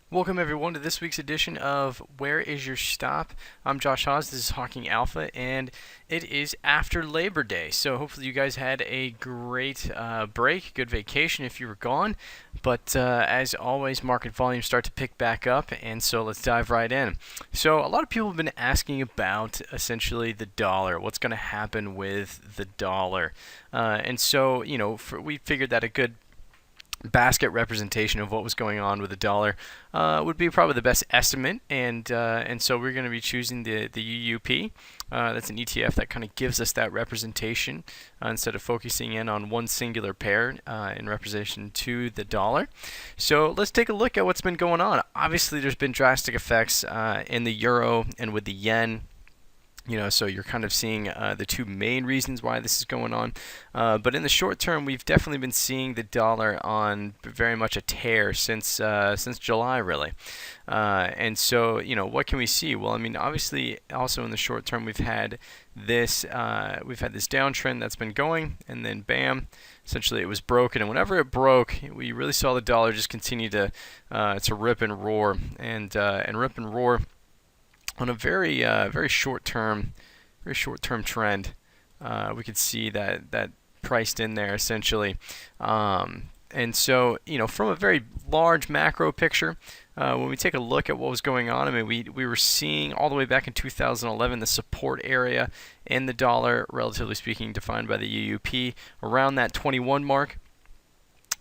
Welcome everyone to this week's edition of Where Is Your Stop? I'm Josh Hawes, this is Hawking Alpha, and it is after Labor Day. So hopefully you guys had a great break, good vacation if you were gone. But as always, market volumes start to pick back up, and so let's dive right in. So a lot of people have been asking about essentially the dollar, what's going to happen with the dollar. And so, we figured that a good basket representation of what was going on with the dollar would be probably the best estimate, and so we're going to be choosing the UUP. That's an ETF that kind of gives us that representation instead of focusing in on one singular pair in representation to the dollar. So let's take a look at what's been going on. Obviously, there's been drastic effects in the euro and with the yen. So you're kind of seeing the two main reasons why this is going on. But in the short term, we've definitely been seeing the dollar on very much a tear since July, really. And so, what can we see? Well, I mean, obviously, also in the short term, we've had this downtrend that's been going, and then bam, essentially it was broken. And whenever it broke, we really saw the dollar just continue to rip and roar, and rip and roar on a very short term trend. We could see that priced in there essentially. And so, from a very large macro picture, when we take a look at what was going on, I mean, we were seeing all the way back in 2011 the support area in the dollar, relatively speaking, defined by the UUP, around that 21 mark.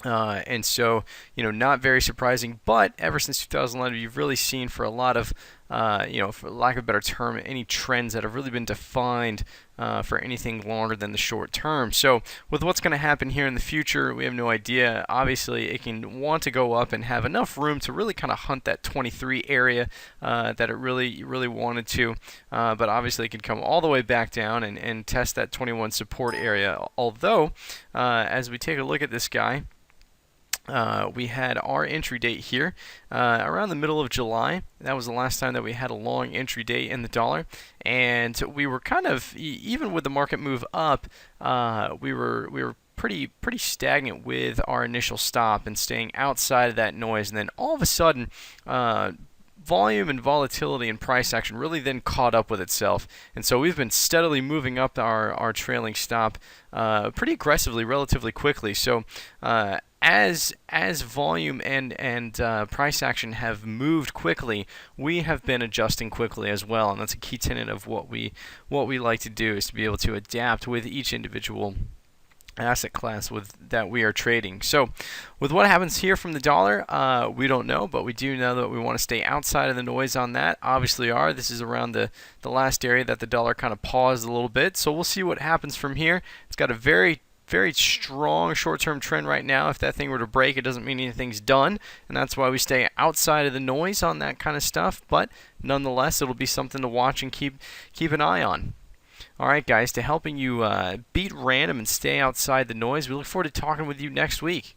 And so, not very surprising, but ever since 2011, you've really seen for a lot of, for lack of a better term, any trends that have really been defined for anything longer than the short term. So with what's going to happen here in the future, we have no idea. Obviously, it can want to go up and have enough room to really kind of hunt that 23 area that it really wanted to. But obviously, it can come all the way back down and test that 21 support area. Although, as we take a look at this guy, we had our entry date here around the middle of July. That was the last time that we had a long entry date in the dollar, and we were kind of, even with the market move up, we were pretty stagnant with our initial stop and staying outside of that noise. And then all of a sudden, volume and volatility and price action really then caught up with itself, and so we've been steadily moving up our trailing stop pretty aggressively, relatively quickly. So as volume and price action have moved quickly, we have been adjusting quickly as well, and that's a key tenet of what we like to do, is to be able to adapt with each individual asset class that we are trading. So with what happens here from the dollar, we don't know, but we do know that we want to stay outside of the noise on that. Obviously this is around the last area that the dollar kind of paused a little bit, so we'll see what happens from here. It's got a very strong short-term trend right now. If that thing were to break, it doesn't mean anything's done, and that's why we stay outside of the noise on that kind of stuff. But nonetheless, it'll be something to watch and keep an eye on. Alright guys, to helping you beat random and stay outside the noise, we look forward to talking with you next week.